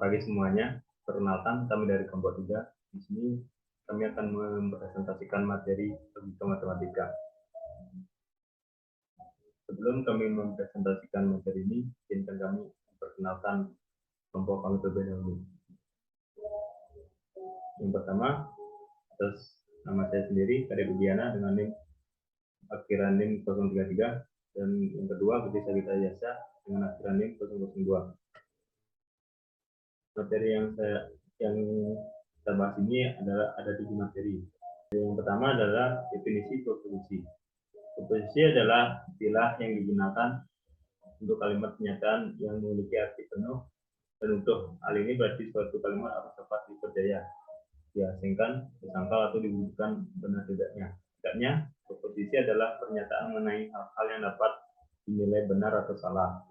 pagi semuanya, perkenalkan kami dari kelompok 3. Di sini kami akan mempresentasikan materi logika matematika. Sebelum kami mempresentasikan materi ini, izinkan kami memperkenalkan kelompok kami terlebih dahulu. Yang pertama, atas nama saya sendiri, Kadek Budiana dengan NIM akhiran NIM 033, dan yang kedua, Budi Sabita Yasa dengan akhiran NIM 002. Materi yang kita bahas ini ada 7 materi. Yang pertama adalah definisi proposisi. Proposisi adalah istilah yang digunakan untuk kalimat pernyataan yang memiliki arti penuh dan utuh. Hal ini berarti suatu kalimat harus dapat dipercaya, diasingkan, disangkal atau dibuktikan benar tidaknya. Tidaknya, proposisi adalah pernyataan mengenai hal-hal yang dapat dinilai benar atau salah.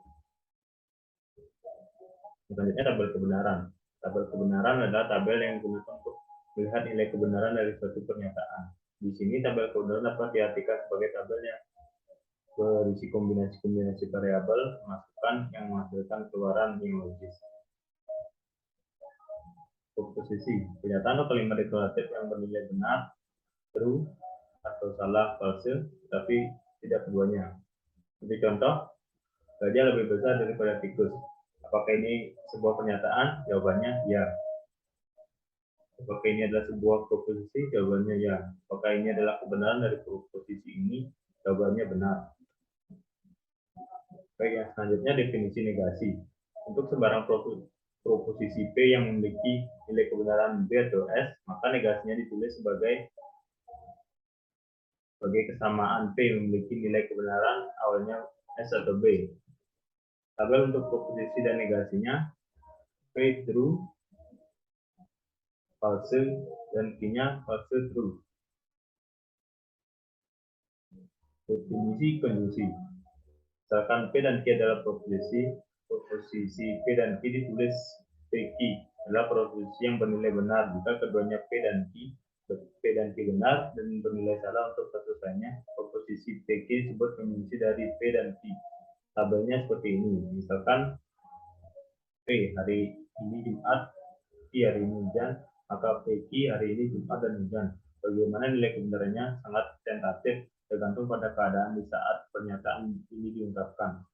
Selanjutnya, tabel kebenaran. Tabel kebenaran adalah tabel yang digunakan untuk melihat nilai kebenaran dari suatu pernyataan. Di sini tabel kebenaran dapat diartikan sebagai tabel yang berisi kombinasi-kombinasi variabel masukan yang menghasilkan keluaran yang logis. Proposisi, pernyataan atau kalimat deklaratif yang bernilai benar, true, atau salah, false, tapi tidak keduanya. Seperti contoh, gajah lebih besar daripada tikus. Apakah ini sebuah pernyataan? Jawabannya ya. Apakah ini adalah sebuah proposisi? Jawabannya ya. Apakah ini adalah kebenaran dari proposisi ini? Jawabannya benar. Baik, yang selanjutnya definisi negasi. Untuk sembarang proposisi P yang memiliki nilai kebenaran B atau S, maka negasinya ditulis sebagai kesamaan P memiliki nilai kebenaran awalnya S atau B. Tabel untuk proposisi dan negasinya, P true, false, dan Q-nya false true. Definisi konjungsi. Misalkan P dan Q adalah proposisi P dan Q ditulis PQ adalah proposisi yang bernilai benar jika keduanya P dan Q benar dan bernilai salah untuk satu lainnya. Proposisi PQ disebut konjungsi dari P dan Q. Tabelnya seperti ini. Misalkan P hari ini Jumat, Q hari ini hujan, maka PQ hari ini Jumat dan hujan. Bagaimana nilai kebenarannya sangat tentatif, tergantung pada keadaan di saat pernyataan ini diungkapkan.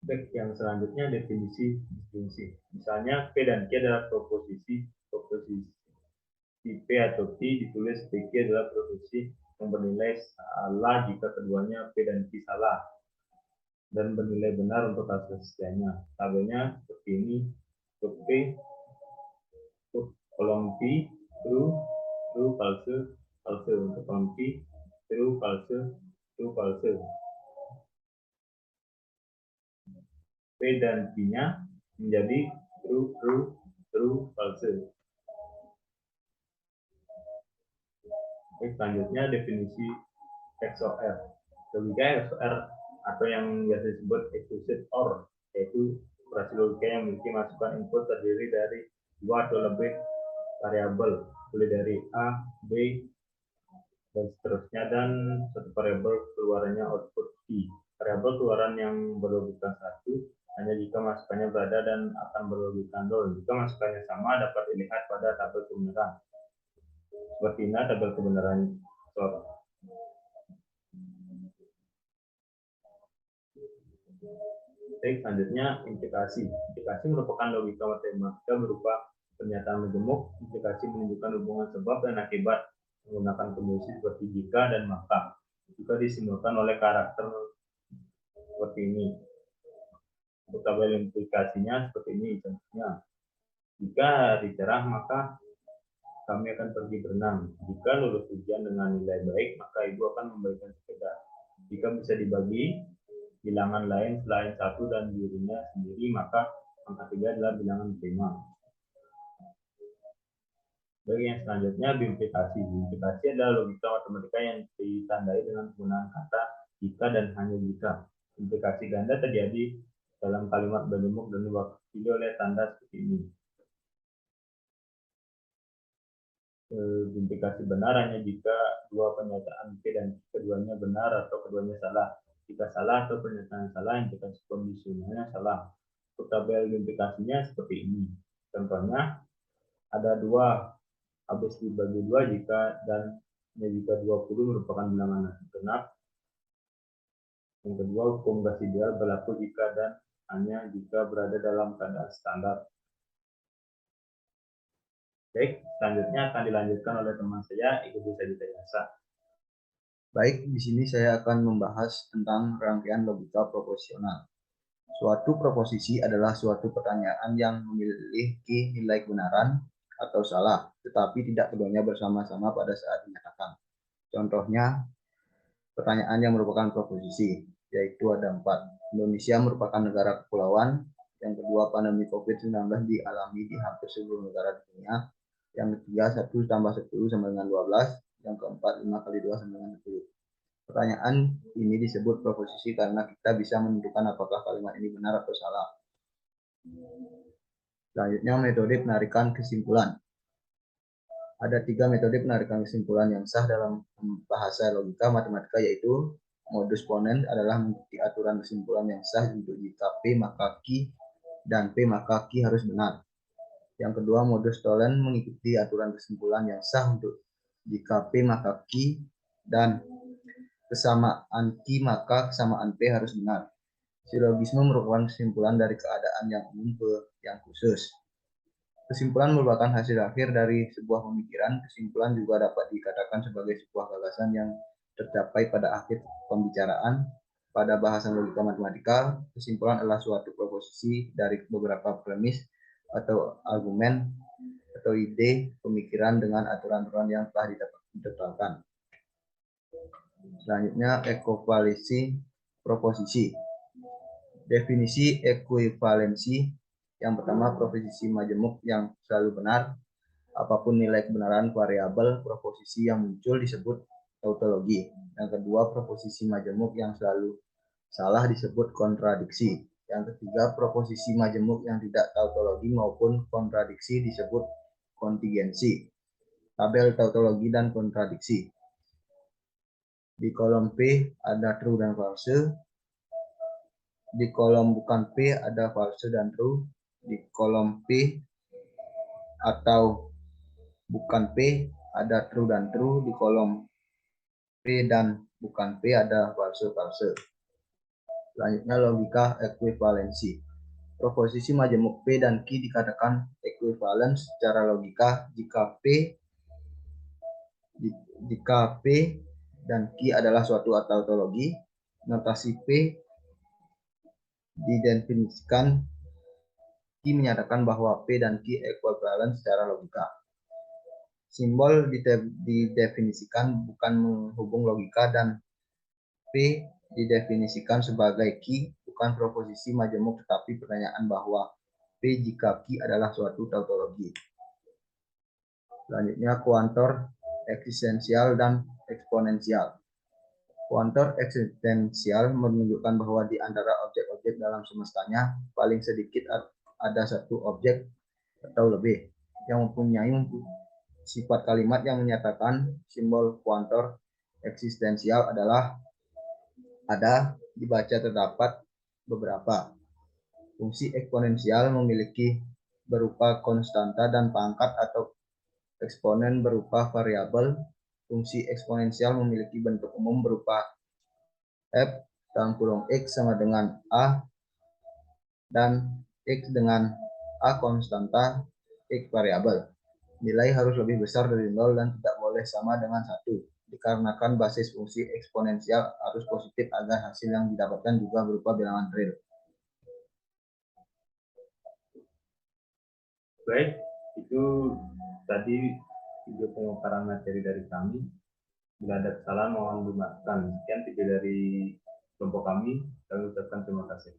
Baik, yang selanjutnya definisi disjungsi. Misalnya P dan Q adalah proposisi P atau Q ditulis PQ adalah proposisi yang bernilai salah jika keduanya P dan Q salah dan bernilai benar untuk kasus sisanya. Tabelnya seperti ini. Untuk P, kolom P, true, false, false. Untuk kolom Q, true, false, false. P dan Q-nya menjadi true, false. Selanjutnya definisi XOR. Logika XOR atau yang biasa disebut explicit OR, yaitu operasi logika yang memiliki masukan input terdiri dari dua atau lebih variabel, mulai dari A, B, dan seterusnya, dan satu variabel keluarannya output I. Variabel keluaran yang berlogika 1 hanya jika masukannya berada dan akan berlogika 0. Jika masukannya sama dapat dilihat pada tabel kebenaran. Seperti ini tabel kebenaran XOR. Baik, selanjutnya implikasi. Implikasi merupakan logika matematika berupa pernyataan majemuk. Implikasi menunjukkan hubungan sebab dan akibat menggunakan konjungsi seperti jika dan maka. Jika disimbolkan oleh karakter seperti ini. Untuk tabel implikasinya seperti ini. Contohnya, jika hari cerah maka kami akan pergi berenang. Jika lulus ujian dengan nilai baik, maka ibu akan memberikan sepeda. Jika bisa dibagi bilangan lain selain 1 dan dirinya sendiri, maka angka 3 adalah bilangan prima. Baik, yang selanjutnya bimplifikasi. Bimplifikasi adalah logika matematika yang ditandai dengan penggunaan kata jika dan hanya jika. Implikasi ganda terjadi dalam kalimat berjemuk dan diwakili oleh tanda seperti ini. Implikasi benar hanya jika dua pernyataan P dan keduanya benar atau keduanya salah. Jika salah atau pernyataan salah, implikasi kondisionalnya salah. tabel identifikasinya seperti ini. Contohnya ada 2, habis dibagi 2 jika 20 merupakan bilangan genap. Yang kedua, hukum gas ideal berlaku jika dan hanya jika berada dalam keadaan standar. Baik, selanjutnya akan dilanjutkan oleh teman saya, Ibu Sajida Yasa. Baik, di sini saya akan membahas tentang rangkaian logika proposisional. Suatu proposisi adalah suatu pertanyaan yang memiliki nilai kebenaran atau salah, tetapi tidak keduanya bersama-sama pada saat dinyatakan. Contohnya, pertanyaan yang merupakan proposisi, yaitu ada 4. Indonesia merupakan negara kepulauan. Yang kedua, pandemi COVID-19 dialami di hampir seluruh negara di dunia. Yang ketiga, 1 tambah 10 sama dengan 12. Yang keempat, 5 kali 2 sama dengan 10. Pertanyaan ini disebut proposisi karena kita bisa menentukan apakah kalimat ini benar atau salah. Selanjutnya, metode penarikan kesimpulan. Ada 3 metode penarikan kesimpulan yang sah dalam bahasa logika matematika, yaitu modus ponens adalah mengikuti aturan kesimpulan yang sah untuk jika P maka Q dan P maka Q harus benar. Yang kedua, modus tollens mengikuti aturan kesimpulan yang sah untuk jika P maka Q dan kesamaan Q maka kesamaan P harus benar. Silogisme merupakan kesimpulan dari keadaan yang umum ke yang khusus. Kesimpulan merupakan hasil akhir dari sebuah pemikiran. Kesimpulan juga dapat dikatakan sebagai sebuah gagasan yang tercapai pada akhir pembicaraan. Pada bahasan logika matematika, kesimpulan adalah suatu proposisi dari beberapa premis atau argumen atau ide pemikiran dengan aturan-aturan yang telah ditetapkan. Selanjutnya, ekuivalensi proposisi. Definisi ekuivalensi. Yang pertama, proposisi majemuk yang selalu benar. Apapun nilai kebenaran variabel proposisi yang muncul disebut tautologi. Yang kedua, proposisi majemuk yang selalu salah disebut kontradiksi. Yang ketiga, proposisi majemuk yang tidak tautologi maupun kontradiksi disebut kontingensi. Tabel tautologi dan kontradiksi. Di kolom P ada true dan false. Di kolom bukan P ada false dan true. Di kolom P atau bukan P ada true dan true. Di kolom P dan bukan P ada false. Selanjutnya, logika ekuivalensi. Proposisi majemuk P dan Q dikatakan ekuivalen secara logika jika P dan Q adalah suatu tautologi. Notasi P didefinisikan. Q menyatakan bahwa P dan Q ekuivalen secara logika. Simbol didefinisikan bukan menghubung logika, dan P didefinisikan sebagai Q bukan proposisi majemuk tetapi pertanyaan bahwa P jika Q adalah suatu tautologi. Selanjutnya, kuantor eksistensial dan eksponensial. Kuantor eksistensial menunjukkan bahwa di antara objek-objek dalam semestanya paling sedikit ada satu objek atau lebih yang mempunyai sifat kalimat yang menyatakan. Simbol kuantor eksistensial adalah ada, dibaca terdapat beberapa. Fungsi eksponensial memiliki berupa konstanta dan pangkat atau eksponen berupa variabel. Fungsi eksponensial memiliki bentuk umum berupa f dalam kurung x sama dengan a dan x dengan a konstanta, x variabel. Nilai harus lebih besar dari 0 dan tidak boleh sama dengan 1, dikarenakan basis fungsi eksponensial harus positif agar hasil yang didapatkan juga berupa bilangan real. Baik, itu tadi video pemaparan materi dari kami. Bila ada kesalahan mohon dimaafkan. Sekian video dari kelompok kami ucapkan terima kasih.